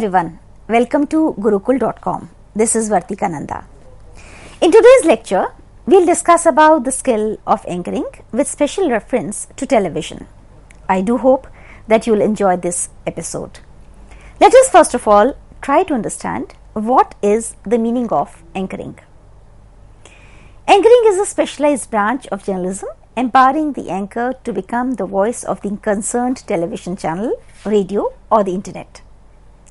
everyone, welcome to gurukul.com. This is Vartika Nanda. In today's lecture, we'll discuss about the skill of anchoring with special reference to television. I do hope that you'll enjoy this episode. Let us first of all try to understand what is the meaning of anchoring. Anchoring is a specialized branch of journalism empowering the anchor to become the voice of the concerned television channel, radio or the internet.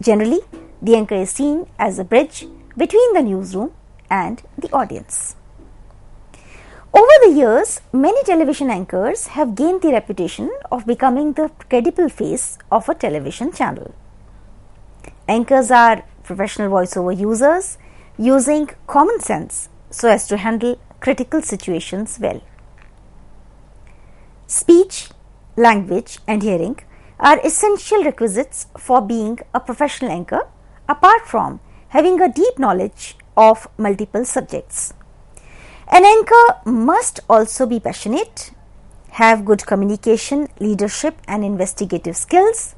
Generally, the anchor is seen as a bridge between the newsroom and the audience. Over the years, many television anchors have gained the reputation of becoming the credible face of a television channel. Anchors are professional voiceover users using common sense so as to handle critical situations well. Speech, language and hearing are essential requisites for being a professional anchor, apart from having a deep knowledge of multiple subjects. An anchor must also be passionate, have good communication, leadership and investigative skills,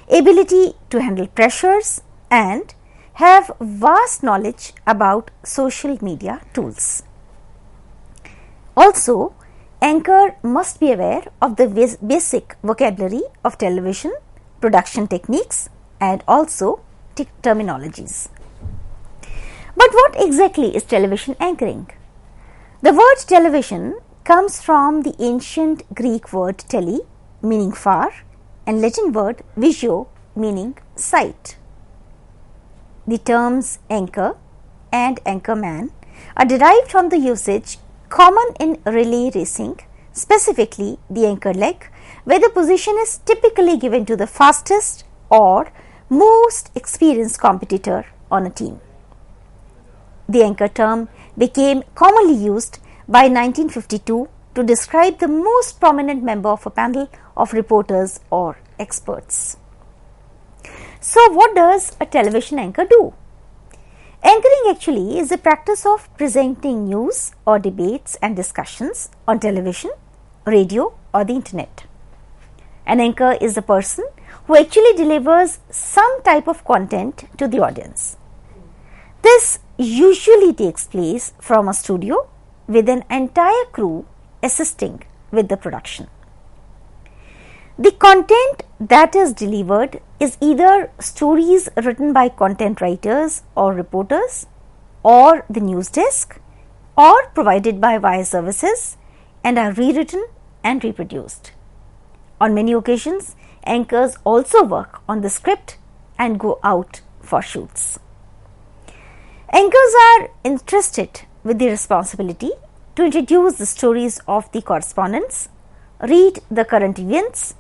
ability to handle pressures, and have vast knowledge about social media tools. Also, anchor must be aware of the basic vocabulary of television, production techniques and also terminologies. But what exactly is television anchoring? The word television comes from the ancient Greek word tele, meaning far, and Latin word visio, meaning sight. The terms anchor and anchorman are derived from the usage common in relay racing, specifically the anchor leg, where the position is typically given to the fastest or most experienced competitor on a team. The anchor term became commonly used by 1952 to describe the most prominent member of a panel of reporters or experts. So, what does a television anchor do? Anchoring actually is the practice of presenting news or debates and discussions on television, radio or the internet. An anchor is the person who actually delivers some type of content to the audience. This usually takes place from a studio with an entire crew assisting with the production. The content that is delivered is either stories written by content writers or reporters or the news desk or provided by wire services and are rewritten and reproduced. On many occasions, anchors also work on the script and go out for shoots. Anchors are entrusted with the responsibility to introduce the stories of the correspondents, read the current events,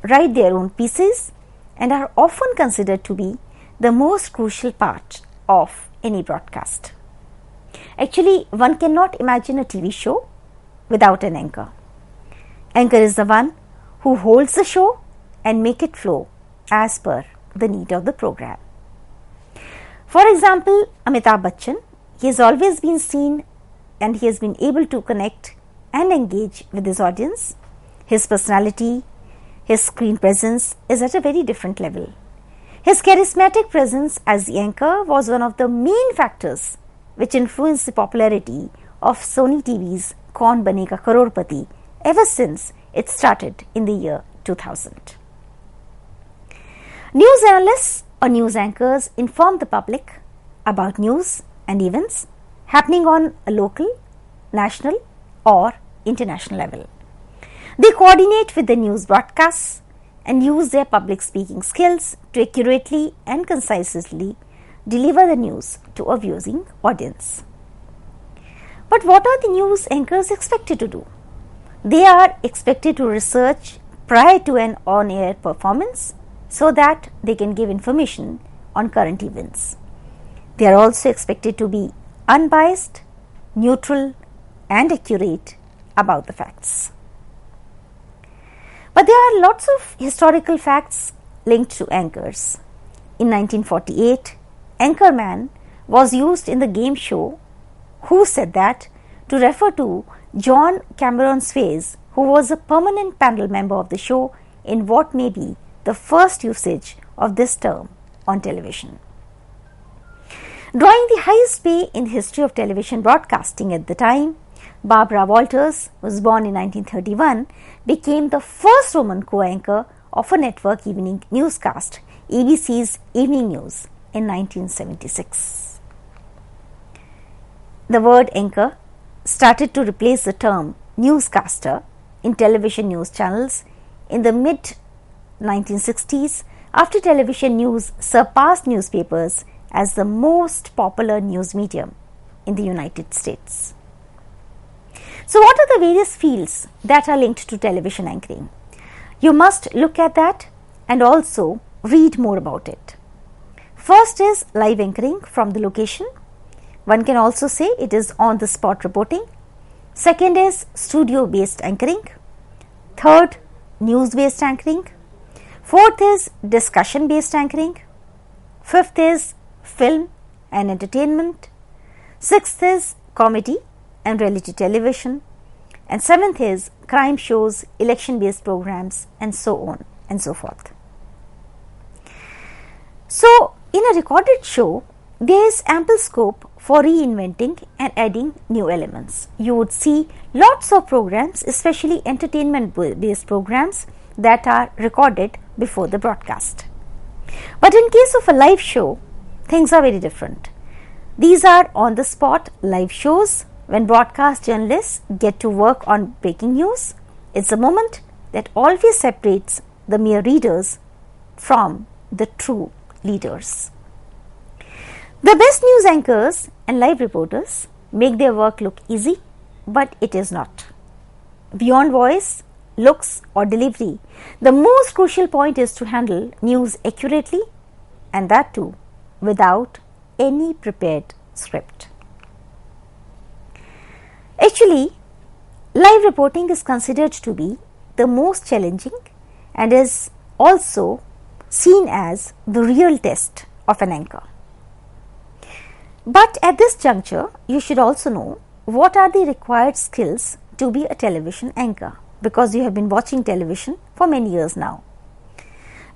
write their own pieces, and are often considered to be the most crucial part of any broadcast. Actually, one cannot imagine a TV show without an anchor. Anchor is the one who holds the show and make it flow as per the need of the program. For example, Amitabh Bachchan, he has always been seen and he has been able to connect and engage with his audience. His personality, his screen presence is at a very different level. His charismatic presence as the anchor was one of the main factors which influenced the popularity of Sony TV's Kaun Banega Crorepati ever since it started in the year 2000. News analysts or news anchors inform the public about news and events happening on a local, national or international level. They coordinate with the news broadcasts and use their public speaking skills to accurately and concisely deliver the news to a viewing audience. But what are the news anchors expected to do? They are expected to research prior to an on-air performance so that they can give information on current events. They are also expected to be unbiased, neutral and accurate about the facts. But there are lots of historical facts linked to anchors. In 1948, anchorman was used in the game show Who Said That to refer to John Cameron Swayze, who was a permanent panel member of the show in what may be the first usage of this term on television. Drawing the highest pay in the history of television broadcasting at the time, Barbara Walters, who was born in 1931, became the first woman co-anchor of a network evening newscast, ABC's Evening News, in 1976. The word anchor started to replace the term newscaster in television news channels in the mid-1960s after television news surpassed newspapers as the most popular news medium in the United States. So, what are the various fields that are linked to television anchoring? You must look at that and also read more about it. First is live anchoring from the location. One can also say it is on the spot reporting. Second is studio based anchoring. Third, news based anchoring. Fourth is discussion based anchoring. Fifth is film and entertainment. Sixth is comedy and reality television. And seventh is crime shows, election based programs, and so on and so forth. So, in a recorded show, there is ample scope for reinventing and adding new elements. You would see lots of programs, especially entertainment based programs, that are recorded before the broadcast. But in case of a live show, things are very different. These are on the spot live shows when broadcast journalists get to work on breaking news. It's a moment that always separates the mere readers from the true leaders. The best news anchors and live reporters make their work look easy, but it is not. Beyond voice, looks, or delivery, the most crucial point is to handle news accurately, and that too without any prepared script. Actually, live reporting is considered to be the most challenging and is also seen as the real test of an anchor. But at this juncture, you should also know what are the required skills to be a television anchor, because you have been watching television for many years now.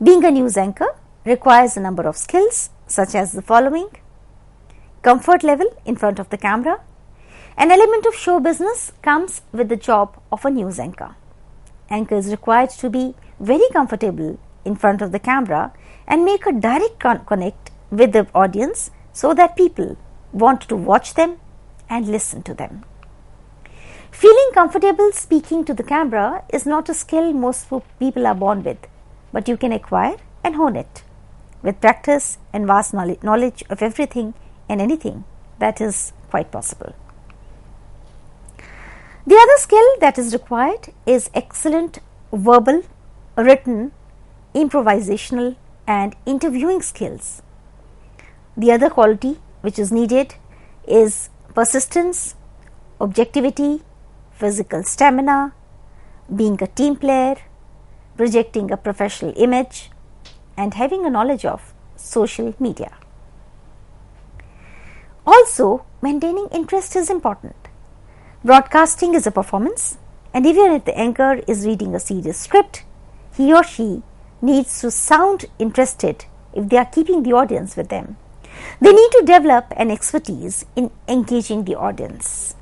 Being a news anchor requires a number of skills such as the following: comfort level in front of the camera. An element of show business comes with the job of a news anchor. Anchor is required to be very comfortable in front of the camera and make a direct connect with the audience so that people want to watch them and listen to them. Feeling comfortable speaking to the camera is not a skill most people are born with, but you can acquire and hone it. With practice and vast knowledge of everything and anything, that is quite possible. The other skill that is required is excellent verbal, written, improvisational, and interviewing skills. The other quality which is needed is persistence, objectivity, physical stamina, being a team player, projecting a professional image, and having a knowledge of social media. Also, maintaining interest is important. Broadcasting is a performance, and even if the anchor is reading a serious script, he or she needs to sound interested if they are keeping the audience with them. They need to develop an expertise in engaging the audience.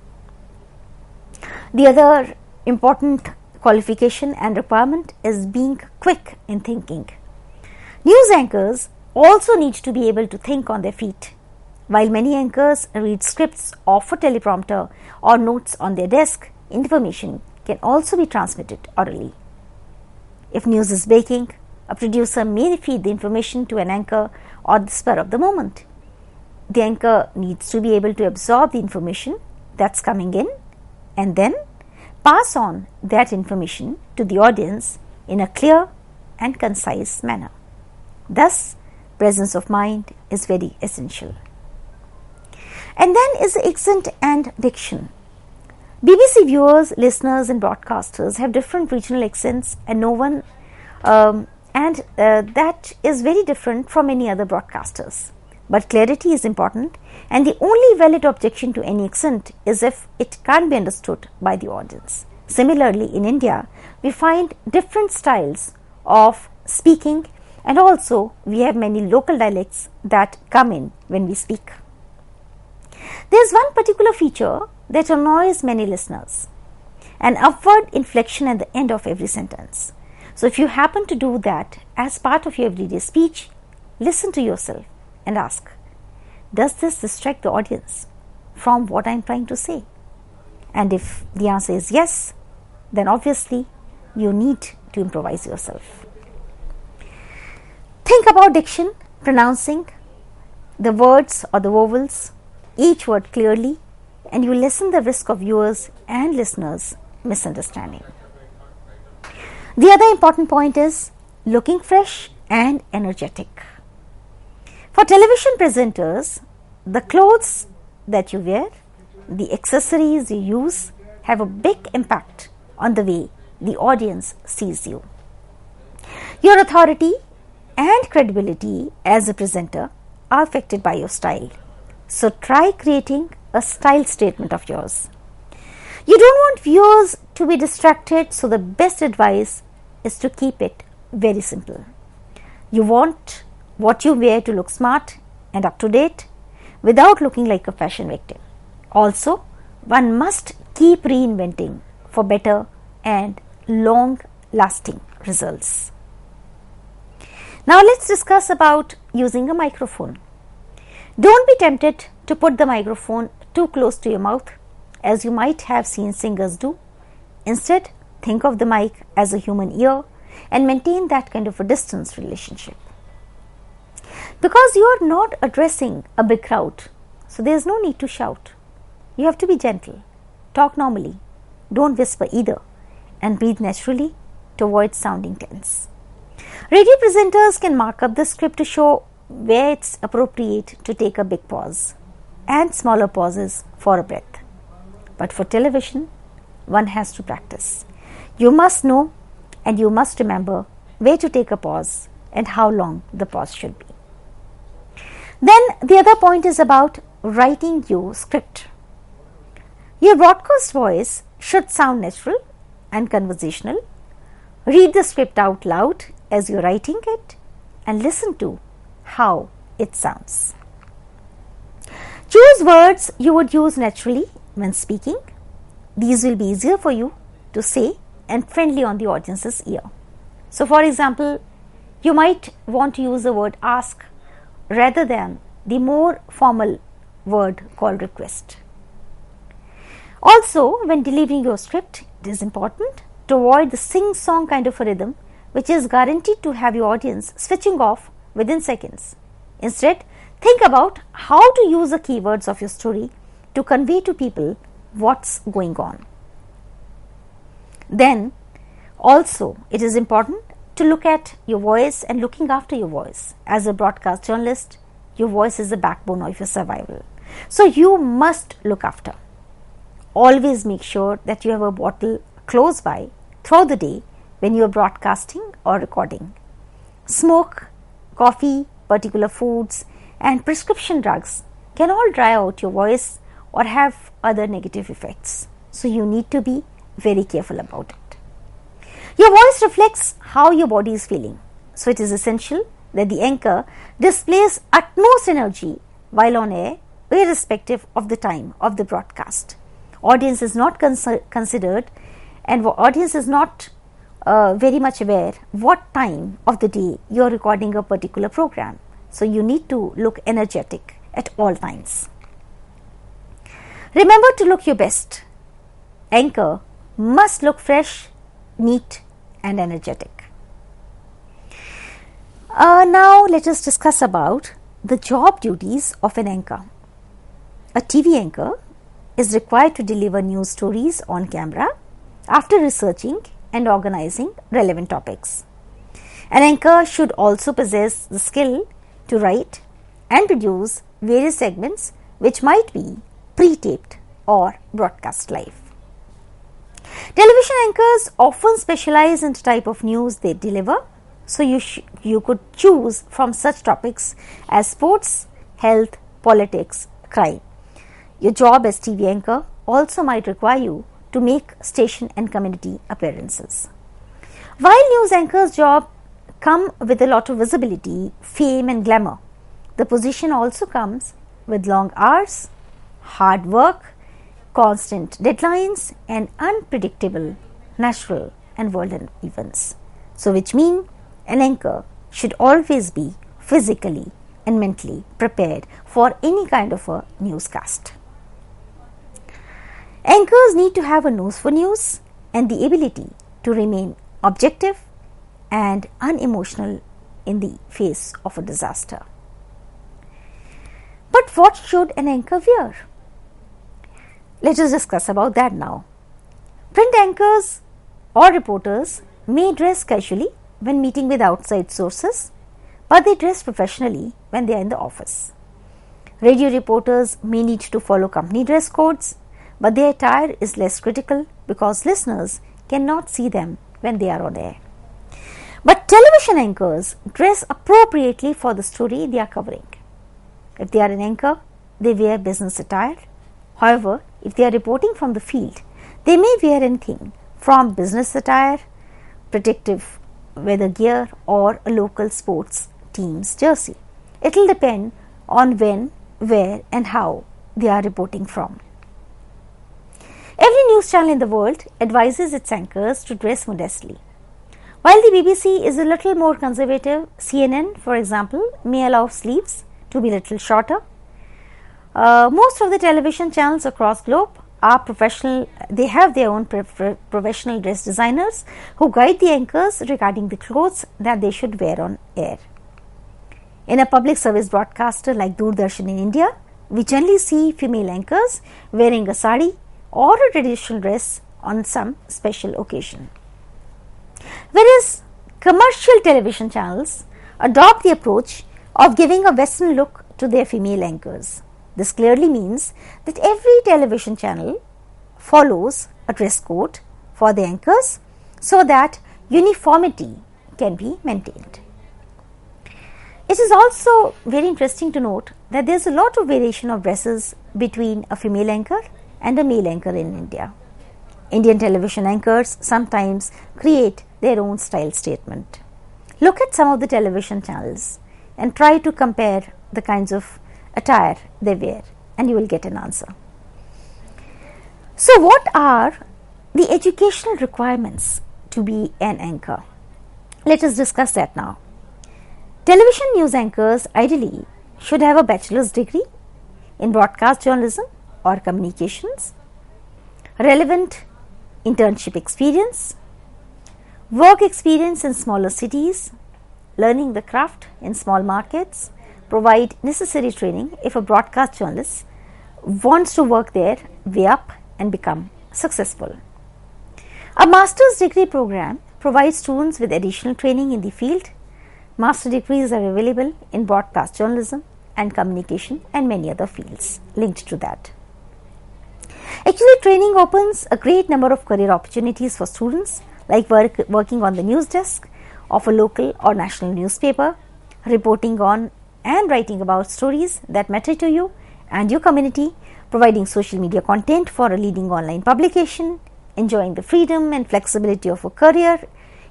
The other important qualification and requirement is being quick in thinking. News anchors also need to be able to think on their feet. While many anchors read scripts off a teleprompter or notes on their desk, information can also be transmitted orally. If news is breaking, a producer may feed the information to an anchor on the spur of the moment. The anchor needs to be able to absorb the information that's coming in and then pass on that information to the audience in a clear and concise manner. Thus, presence of mind is very essential. And then is the accent and diction. BBC viewers, listeners, and broadcasters have different regional accents, and that is very different from any other broadcasters. But clarity is important, and the only valid objection to any accent is if it can't be understood by the audience. Similarly, in India, we find different styles of speaking and also we have many local dialects that come in when we speak. There is one particular feature that annoys many listeners: an upward inflection at the end of every sentence. So if you happen to do that as part of your everyday speech, listen to yourself and ask, does this distract the audience from what I am trying to say? And if the answer is yes, then obviously you need to improvise yourself. Think about diction, pronouncing the words or the vowels, each word clearly, and you lessen the risk of viewers and listeners misunderstanding. The other important point is looking fresh and energetic. For television presenters, the clothes that you wear, the accessories you use have a big impact on the way the audience sees you. Your authority and credibility as a presenter are affected by your style. So try creating a style statement of yours. You don't want viewers to be distracted, so the best advice is to keep it very simple. You want what you wear to look smart and up to date without looking like a fashion victim. Also, one must keep reinventing for better and long-lasting results. Now let's discuss about using a microphone. Don't be tempted to put the microphone too close to your mouth, as you might have seen singers do. Instead, think of the mic as a human ear and maintain that kind of a distance relationship. Because you are not addressing a big crowd, so there is no need to shout. You have to be gentle, talk normally, don't whisper either, and breathe naturally to avoid sounding tense. Radio presenters can mark up the script to show where it's appropriate to take a big pause and smaller pauses for a breath. But for television, one has to practice. You must know and you must remember where to take a pause and how long the pause should be. Then the other point is about writing your script. Your broadcast voice should sound natural and conversational. Read the script out loud as you're writing it and listen to how it sounds. Choose words you would use naturally when speaking. These will be easier for you to say and friendly on the audience's ear. So for example, you might want to use the word ask rather than the more formal word called request. Also, when delivering your script, it is important to avoid the sing-song kind of a rhythm, which is guaranteed to have your audience switching off within seconds. Instead, think about how to use the keywords of your story to convey to people what's going on. Then, also, it is important to look at your voice and looking after your voice. As a broadcast journalist, your voice is the backbone of your survival. So, you must look after. Always make sure that you have a bottle close by throughout the day when you are broadcasting or recording. Smoke, coffee, particular foods and prescription drugs can all dry out your voice or have other negative effects. So you need to be very careful about it. Your voice reflects how your body is feeling. So it is essential that the anchor displays utmost energy while on air, irrespective of the time of the broadcast. Audience is not considered and audience is not very much aware what time of the day you are recording a particular program. So you need to look energetic at all times. Remember to look your best. Anchor must look fresh, neat and energetic. Now let us discuss about the job duties of an anchor. A TV anchor is required to deliver news stories on camera after researching and organizing relevant topics. An anchor should also possess the skill to write and produce various segments which might be pre-taped or broadcast live. Television anchors often specialize in the type of news they deliver, so you could choose from such topics as sports, health, politics, crime. Your job as TV anchor also might require you to make station and community appearances. While news anchor's job come with a lot of visibility, fame and glamour. The position also comes with long hours, hard work, constant deadlines and unpredictable natural and world events. So which mean an anchor should always be physically and mentally prepared for any kind of a newscast. Anchors need to have a nose for news and the ability to remain objective and unemotional in the face of a disaster. But what should an anchor wear? Let us discuss about that now. Print anchors or reporters may dress casually when meeting with outside sources, but they dress professionally when they are in the office. Radio reporters may need to follow company dress codes, but their attire is less critical because listeners cannot see them when they are on air. But television anchors dress appropriately for the story they are covering. If they are an anchor, they wear business attire. However, if they are reporting from the field, they may wear anything from business attire, protective weather gear or a local sports team's jersey. It will depend on when, where and how they are reporting from. Every news channel in the world advises its anchors to dress modestly. While the BBC is a little more conservative, CNN, for example, may allow sleeves to be a little shorter. Most of the television channels across globe are professional. They have their own professional dress designers who guide the anchors regarding the clothes that they should wear on air. In a public service broadcaster like Doordarshan in India, we generally see female anchors wearing a sari or a traditional dress on some special occasion. Whereas commercial television channels adopt the approach of giving a Western look to their female anchors. This clearly means that every television channel follows a dress code for the anchors so that uniformity can be maintained. It is also very interesting to note that there is a lot of variation of dresses between a female anchor and a male anchor in India. Indian television anchors sometimes create their own style statement. Look at some of the television channels and try to compare the kinds of attire they wear and you will get an answer. So what are the educational requirements to be an anchor? Let us discuss that now. Television news anchors ideally should have a bachelor's degree in broadcast journalism or communications, relevant internship experience, work experience in smaller cities, learning the craft in small markets, provide necessary training if a broadcast journalist wants to work their way up and become successful. A master's degree program provides students with additional training in the field. Master degrees are available in broadcast journalism and communication and many other fields linked to that. Actually, training opens a great number of career opportunities for students like working on the news desk of a local or national newspaper, reporting on and writing about stories that matter to you and your community, providing social media content for a leading online publication, enjoying the freedom and flexibility of a career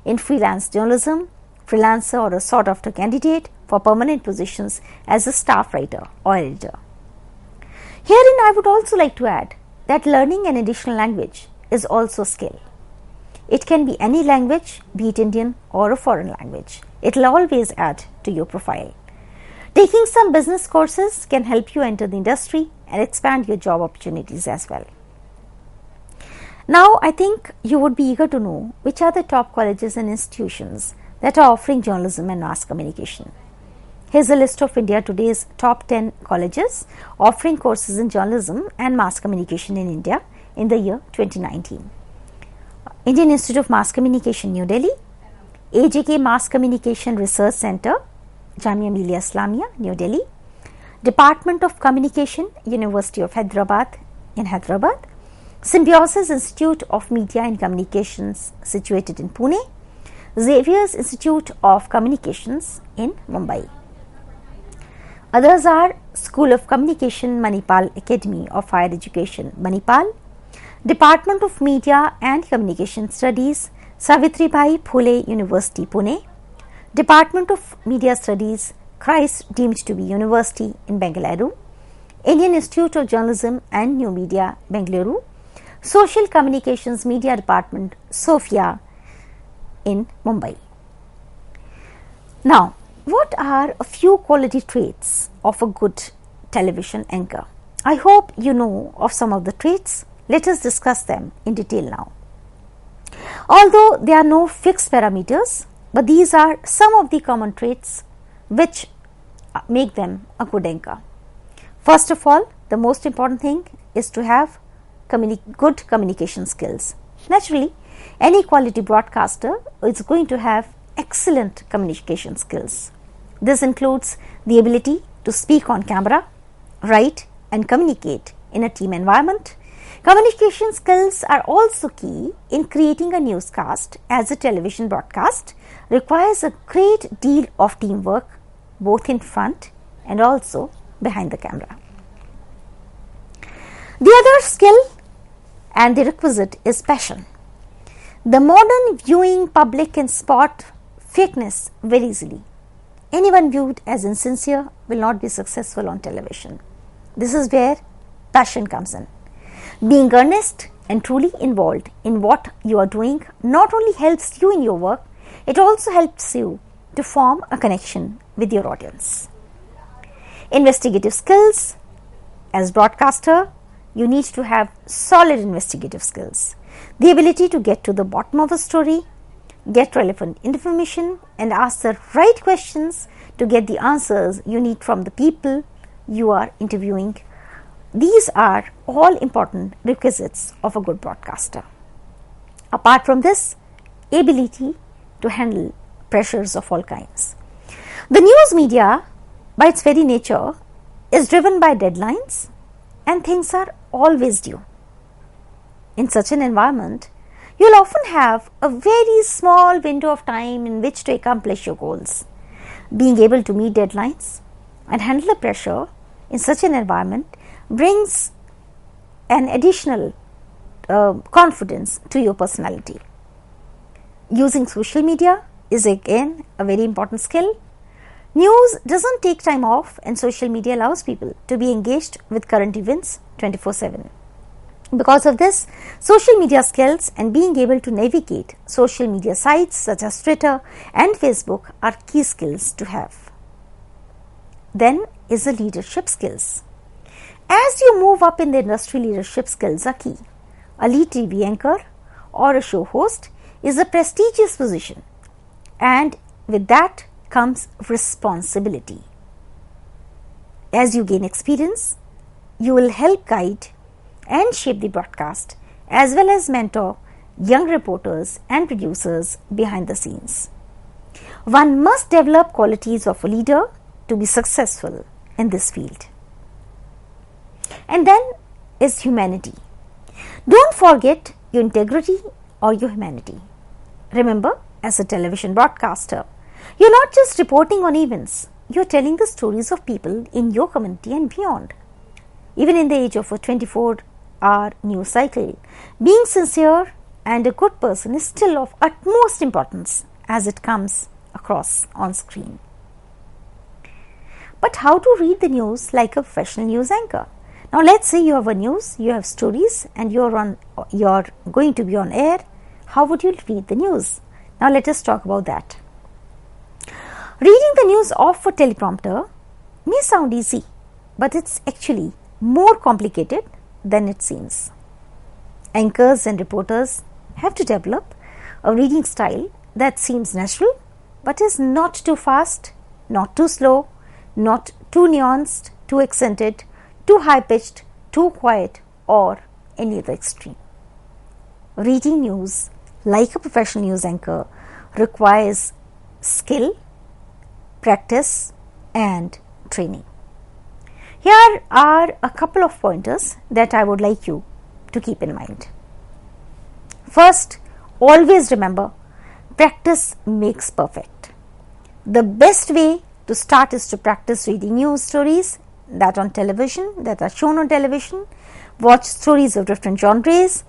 in freelance journalism, freelancer or a sought after candidate for permanent positions as a staff writer or editor. Herein I would also like to add that learning an additional language is also a skill. It can be any language, be it Indian or a foreign language. It will always add to your profile. Taking some business courses can help you enter the industry and expand your job opportunities as well. Now, I think you would be eager to know which are the top colleges and institutions that are offering journalism and mass communication. Here's a list of India Today's top 10 colleges offering courses in journalism and mass communication in India in the year 2019. Indian Institute of Mass Communication, New Delhi; AJK Mass Communication Research Center, Jamia Millia Islamia, New Delhi; Department of Communication, University of Hyderabad in Hyderabad; Symbiosis Institute of Media and Communications situated in Pune; Xavier's Institute of Communications in Mumbai. Others are School of Communication, Manipal Academy of Higher Education, Manipal; Department of Media and Communication Studies, Savitribai Phule University, Pune; Department of Media Studies, Christ deemed to be University in Bengaluru, Indian Institute of Journalism and New Media, Bengaluru, Social Communications Media Department, Sophia in Mumbai. Now, what are a few quality traits of a good television anchor? I hope you know of some of the traits. Let us discuss them in detail now. Although there are no fixed parameters, but these are some of the common traits which make them a good anchor. First of all, the most important thing is to have good communication skills. Naturally, any quality broadcaster is going to have excellent communication skills. This includes the ability to speak on camera, write and communicate in a team environment. Communication skills are also key in creating a newscast, as a television broadcast requires a great deal of teamwork both in front and also behind the camera. The other skill and the requisite is passion. The modern viewing public can spot fakeness very easily. Anyone viewed as insincere will not be successful on television. This is where passion comes in. Being earnest and truly involved in what you are doing not only helps you in your work, it also helps you to form a connection with your audience. Investigative skills. As broadcaster, you need to have solid investigative skills. The ability to get to the bottom of a story, get relevant information and ask the right questions to get the answers you need from the people you are interviewing. These are all important requisites of a good broadcaster. Apart from this, ability to handle pressures of all kinds. The news media, by its very nature, is driven by deadlines and things are always due. In such an environment, you will often have a very small window of time in which to accomplish your goals. Being able to meet deadlines and handle the pressure in such an environment brings an additional confidence to your personality. Using social media is again a very important skill. News doesn't take time off and social media allows people to be engaged with current events 24/7. Because of this, social media skills and being able to navigate social media sites such as Twitter and Facebook are key skills to have. Then is the leadership skills. As you move up in the industry, leadership skills are key. A lead TV anchor or a show host is a prestigious position, and with that comes responsibility. As you gain experience, you will help guide and shape the broadcast as well as mentor young reporters and producers behind the scenes. One must develop qualities of a leader to be successful in this field. And then is humanity. Don't forget your integrity or your humanity. Remember, as a television broadcaster, you're not just reporting on events, you're telling the stories of people in your community and beyond. Even in the age of a 24-hour news cycle, being sincere and a good person is still of utmost importance as it comes across on screen. But how to read the news like a professional news anchor? Now let's say you have a news, you have stories and you're going to be on air. How would you read the news? Now let us talk about that. Reading the news off a teleprompter may sound easy, but it's actually more complicated than it seems. Anchors and reporters have to develop a reading style that seems natural but is not too fast, not too slow, not too nuanced, too accented, too high-pitched, too quiet, or any other extreme. Reading news like a professional news anchor requires skill, practice, and training. Here are a couple of pointers that I would like you to keep in mind. First, always remember, practice makes perfect. The best way to start is to practice reading news stories that are shown on television, watch stories of different genres,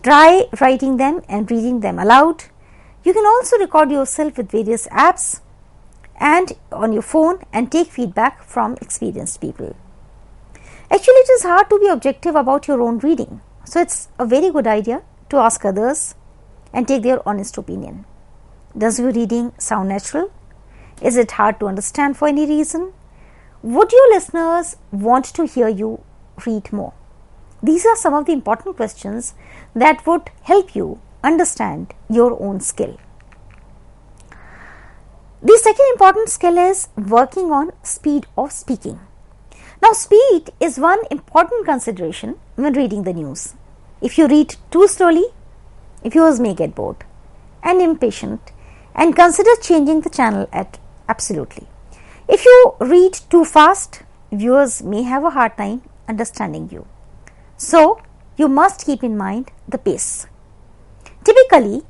try writing them and reading them aloud. You can also record yourself with various apps and on your phone and take feedback from experienced people. Actually, it is hard to be objective about your own reading, so it's a very good idea to ask others and take their honest opinion. Does your reading sound natural? Is it hard to understand for any reason? Would your listeners want to hear you read more? These are some of the important questions that would help you understand your own skill. The second important skill is working on speed of speaking. Now, speed is one important consideration when reading the news. If you read too slowly, viewers may get bored and impatient and consider changing the channel absolutely. If you read too fast, viewers may have a hard time understanding you. So, you must keep in mind the pace. Typically,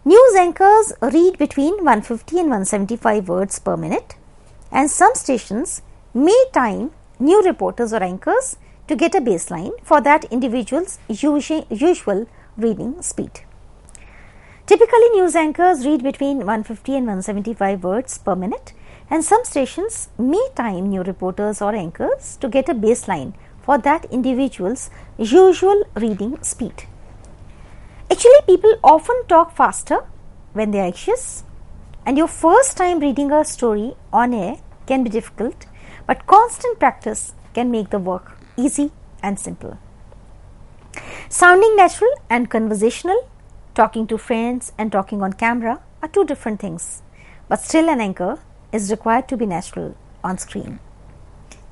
news anchors read between 150 and 175 words per minute, and some stations may time new reporters or anchors to get a baseline for that individual's usual reading speed. Typically, news anchors read between 150 and 175 words per minute, and some stations may time new reporters or anchors to get a baseline for that individual's usual reading speed. Actually, people often talk faster when they are anxious, and your first time reading a story on air can be difficult, but constant practice can make the work easy and simple. Sounding natural and conversational, talking to friends and talking on camera are two different things, but still an anchor is required to be natural on screen.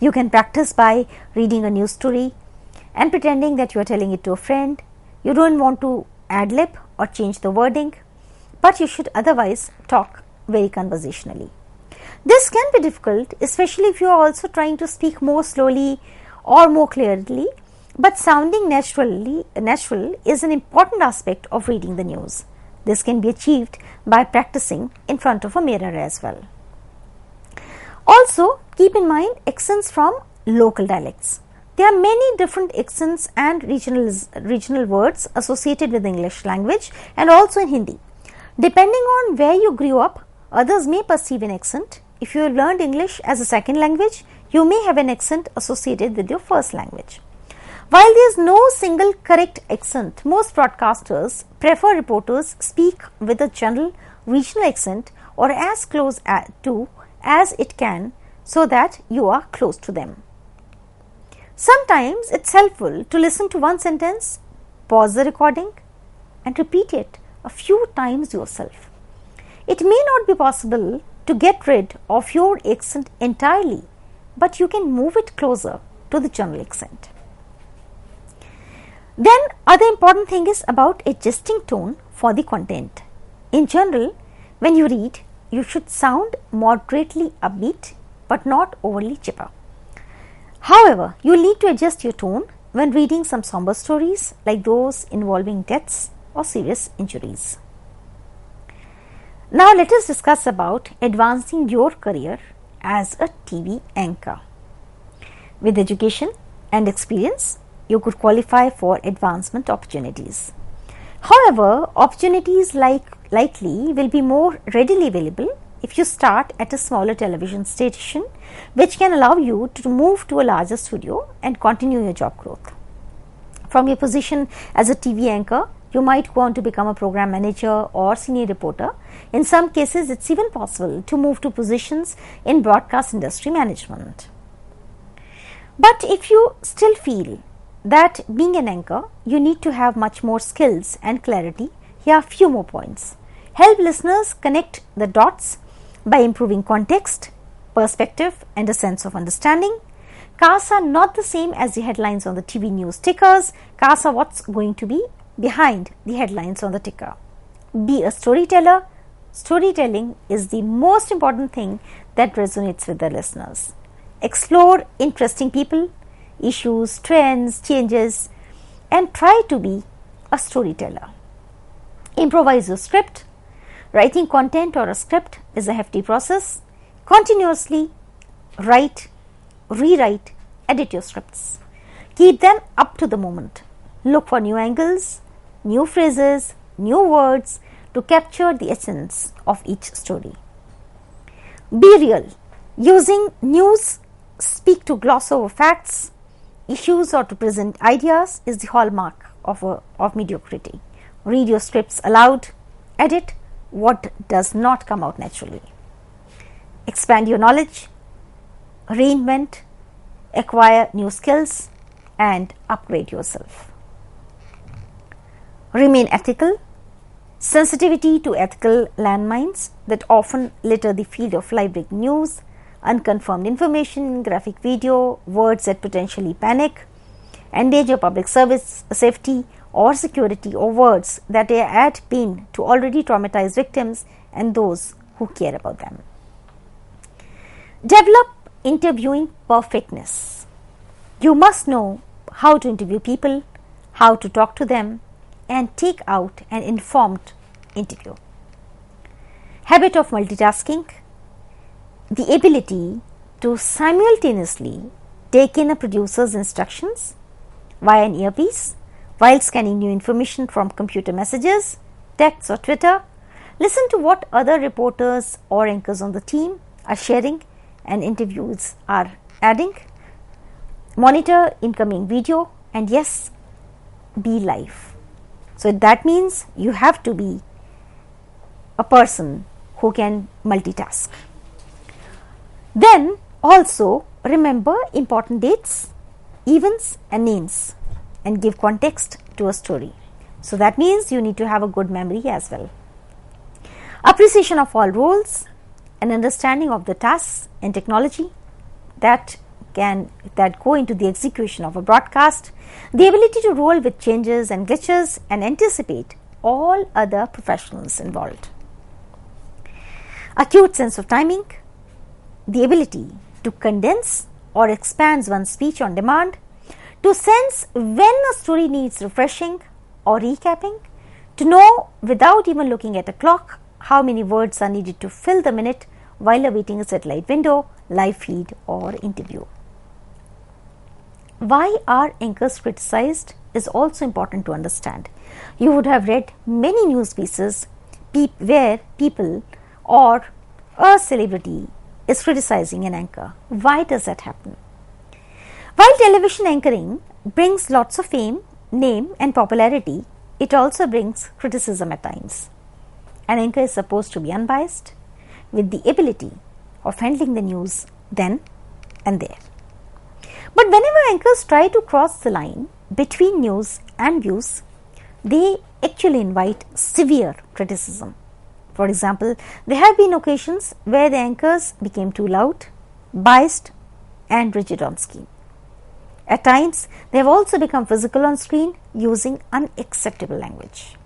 You can practice by reading a news story and pretending that you are telling it to a friend. You don't want to ad-lib or change the wording, but you should otherwise talk very conversationally. This can be difficult, especially if you are also trying to speak more slowly or more clearly, but sounding natural is an important aspect of reading the news. This can be achieved by practicing in front of a mirror as well. Also, keep in mind accents from local dialects. There are many different accents and regional words associated with the English language and also in Hindi. Depending on where you grew up, others may perceive an accent. If you have learned English as a second language, you may have an accent associated with your first language. While there is no single correct accent, most broadcasters prefer reporters speak with a general regional accent or as close to as it can, so that you are close to them. Sometimes it's helpful to listen to one sentence, pause the recording and repeat it a few times yourself. It may not be possible to get rid of your accent entirely, but you can move it closer to the general accent. Then other important thing is about adjusting tone for the content. In general, when you read, you should sound moderately upbeat but not overly chipper. However, you will need to adjust your tone when reading some somber stories like those involving deaths or serious injuries. Now let us discuss about advancing your career as a TV anchor. With education and experience, you could qualify for advancement opportunities. However, opportunities likely will be more readily available if you start at a smaller television station, which can allow you to move to a larger studio and continue your job growth. From your position as a TV anchor, you might go on to become a program manager or senior reporter. In some cases, it's even possible to move to positions in broadcast industry management. But if you still feel that being an anchor, you need to have much more skills and clarity, here are a few more points. Help listeners connect the dots by improving context, perspective and a sense of understanding. Casts are not the same as the headlines on the TV news tickers. Casts are what's going to be behind the headlines on the ticker. Be a storyteller. Storytelling is the most important thing that resonates with the listeners. Explore interesting people, issues, trends, changes, and try to be a storyteller. Improvise your script. Writing content or a script is a hefty process. Continuously write, rewrite, edit your scripts. Keep them up to the moment. Look for new angles, new phrases, new words to capture the essence of each story. Be real. Using news speak to gloss over facts, issues, or to present ideas is the hallmark of mediocrity. Read your scripts aloud. Edit what does not come out naturally. Expand your knowledge. Reinvent. Acquire new skills and upgrade yourself. Remain ethical. Sensitivity to ethical landmines that often litter the field of live-breaking news, unconfirmed information, graphic video, words that potentially panic, endanger public service, safety or security, or words that add pain to already traumatized victims and those who care about them. Develop interviewing perfectness. You must know how to interview people, how to talk to them, and take out an informed interview. Habit of multitasking. The ability to simultaneously take in a producer's instructions via an earpiece while scanning new information from computer messages, texts or Twitter, listen to what other reporters or anchors on the team are sharing and interviews are adding, monitor incoming video, and yes, be live. So that means you have to be a person who can multitask. Then also remember important dates, events and names, and give context to a story. So that means you need to have a good memory as well. Appreciation of all roles, an understanding of the tasks and technology that go into the execution of a broadcast, the ability to roll with changes and glitches and anticipate all other professionals involved. Acute sense of timing, the ability to condense or expand one's speech on demand, to sense when a story needs refreshing or recapping, to know without even looking at a clock how many words are needed to fill the minute while awaiting a satellite window, live feed or interview. Why are anchors criticized is also important to understand. You would have read many news pieces where people or a celebrity is criticizing an anchor. Why does that happen? While television anchoring brings lots of fame, name and popularity, it also brings criticism at times. An anchor is supposed to be unbiased with the ability of handling the news then and there. But whenever anchors try to cross the line between news and views, they actually invite severe criticism. For example, there have been occasions where the anchors became too loud, biased and rigid on screen. At times, they have also become physical on screen using unacceptable language.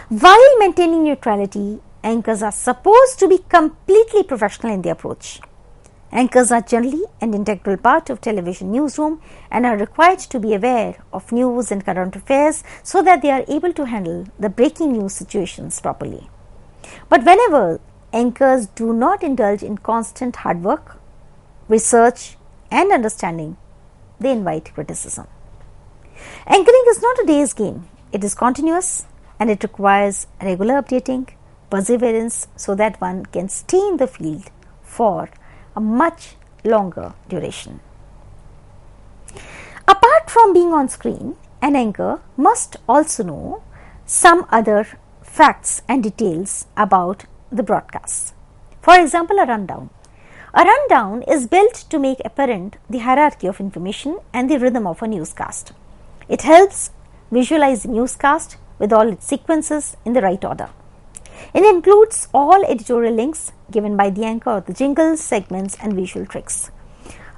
While maintaining neutrality, anchors are supposed to be completely professional in their approach. Anchors are generally an integral part of television newsroom and are required to be aware of news and current affairs so that they are able to handle the breaking news situations properly. But whenever anchors do not indulge in constant hard work, research and understanding, they invite criticism. Anchoring is not a day's game. It is continuous and it requires regular updating, perseverance so that one can stay in the field for a much longer duration. Apart from being on screen, an anchor must also know some other facts and details about the broadcast. For example, a rundown. A rundown is built to make apparent the hierarchy of information and the rhythm of a newscast. It helps visualize the newscast with all its sequences in the right order. It includes all editorial links given by the anchor or the jingles, segments and visual tricks.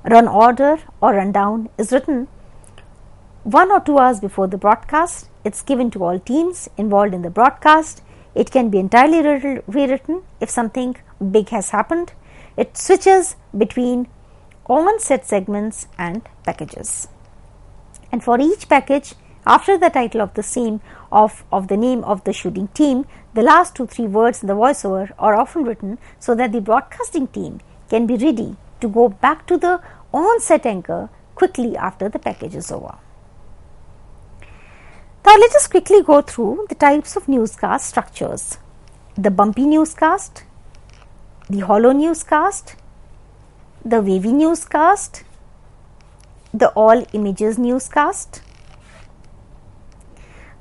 Run order or rundown is written 1 or 2 hours before the broadcast. It's given to all teams involved in the broadcast. It can be entirely rewritten if something big has happened. It switches between on-set segments and packages. And for each package, after the title of the scene of the name of the shooting team, the last 2-3 words in the voiceover are often written so that the broadcasting team can be ready to go back to the on-set anchor quickly after the package is over. Now let us quickly go through the types of newscast structures. The bumpy newscast, the hollow newscast, the wavy newscast, the all images newscast.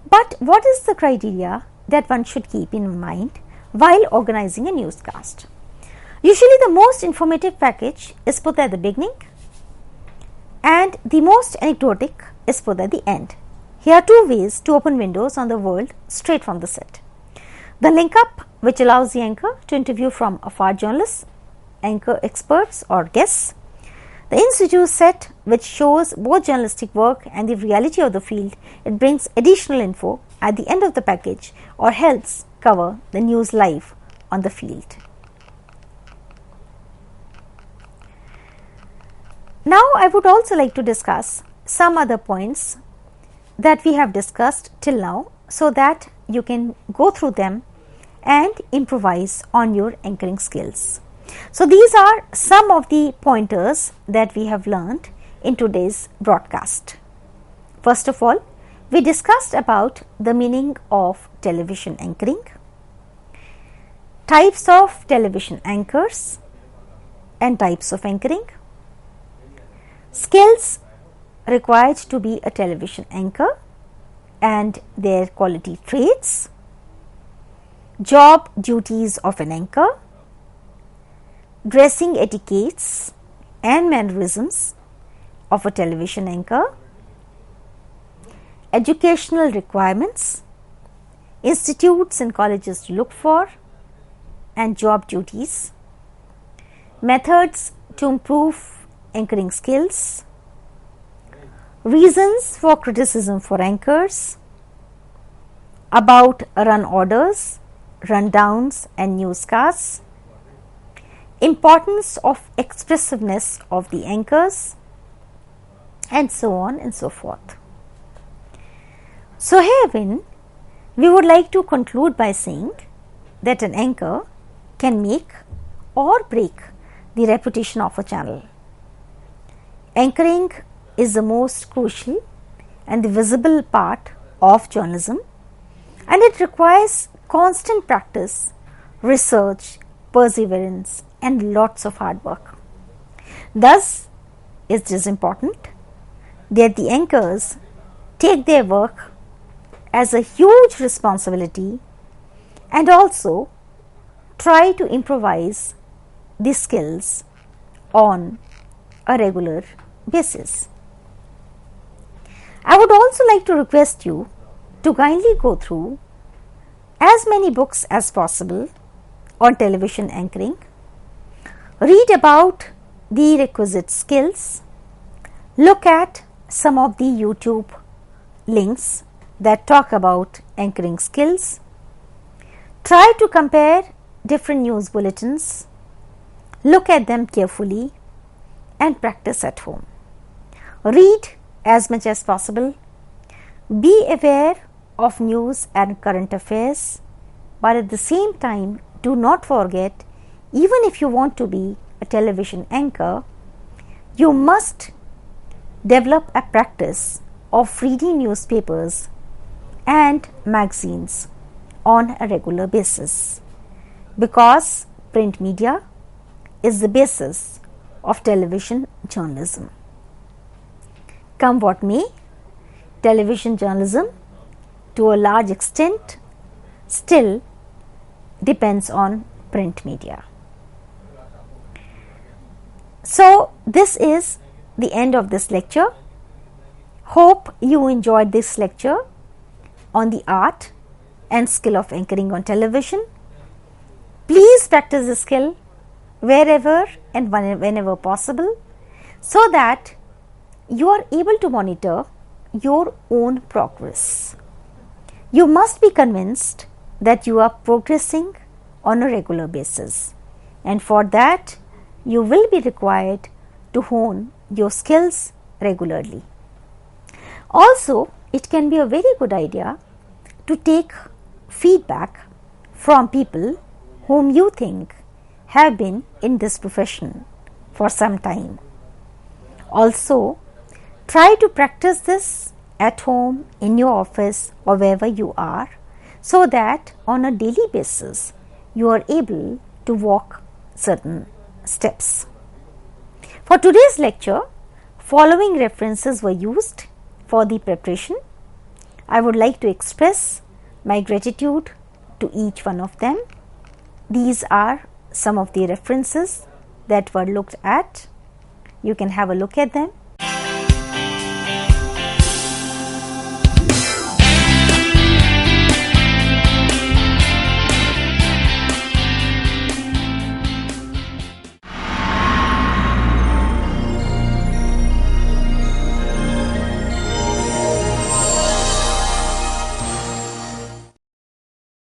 But what is the criteria that one should keep in mind while organizing a newscast? Usually the most informative package is put at the beginning and the most anecdotic is put at the end. Here are two ways to open windows on the world straight from the set. The link up, which allows the anchor to interview from afar journalists, anchor experts or guests. The in situ set, which shows both journalistic work and the reality of the field. It brings additional info at the end of the package or helps cover the news live on the field. Now, I would also like to discuss some other points that we have discussed till now, so that you can go through them and improvise on your anchoring skills. So, these are some of the pointers that we have learned in today's broadcast. First of all, we discussed about the meaning of television anchoring, types of television anchors and types of anchoring, skills required to be a television anchor and their quality traits, job duties of an anchor, dressing etiquettes and mannerisms of a television anchor, educational requirements, institutes and colleges to look for and job duties, methods to improve anchoring skills, reasons for criticism for anchors, about run orders, rundowns and newscasts, importance of expressiveness of the anchors, and so on and so forth. So, herein we would like to conclude by saying that an anchor can make or break the reputation of a channel. Anchoring is the most crucial and the visible part of journalism, and it requires constant practice, research, perseverance and lots of hard work. Thus, it is important that the anchors take their work as a huge responsibility and also try to improvise the skills on a regular basis. I would also like to request you to kindly go through as many books as possible on television anchoring, read about the requisite skills, look at some of the YouTube links that talk about anchoring skills, try to compare different news bulletins, look at them carefully and practice at home. Read as much as possible, be aware of news and current affairs, but at the same time do not forget, even if you want to be a television anchor, you must develop a practice of reading newspapers and magazines on a regular basis, because print media is the basis of television journalism. Come what may, television journalism to a large extent still depends on print media. So, this is the end of this lecture. Hope you enjoyed this lecture on the art and skill of anchoring on television. Please practice the skill wherever and whenever possible, so that you are able to monitor your own progress. You must be convinced that you are progressing on a regular basis, and for that you will be required to hone your skills regularly. Also, it can be a very good idea to take feedback from people whom you think have been in this profession for some time. Also, try to practice this at home, in your office or wherever you are, so that on a daily basis you are able to walk certain steps. For today's lecture, following references were used for the preparation. I would like to express my gratitude to each one of them. These are some of the references that were looked at. You can have a look at them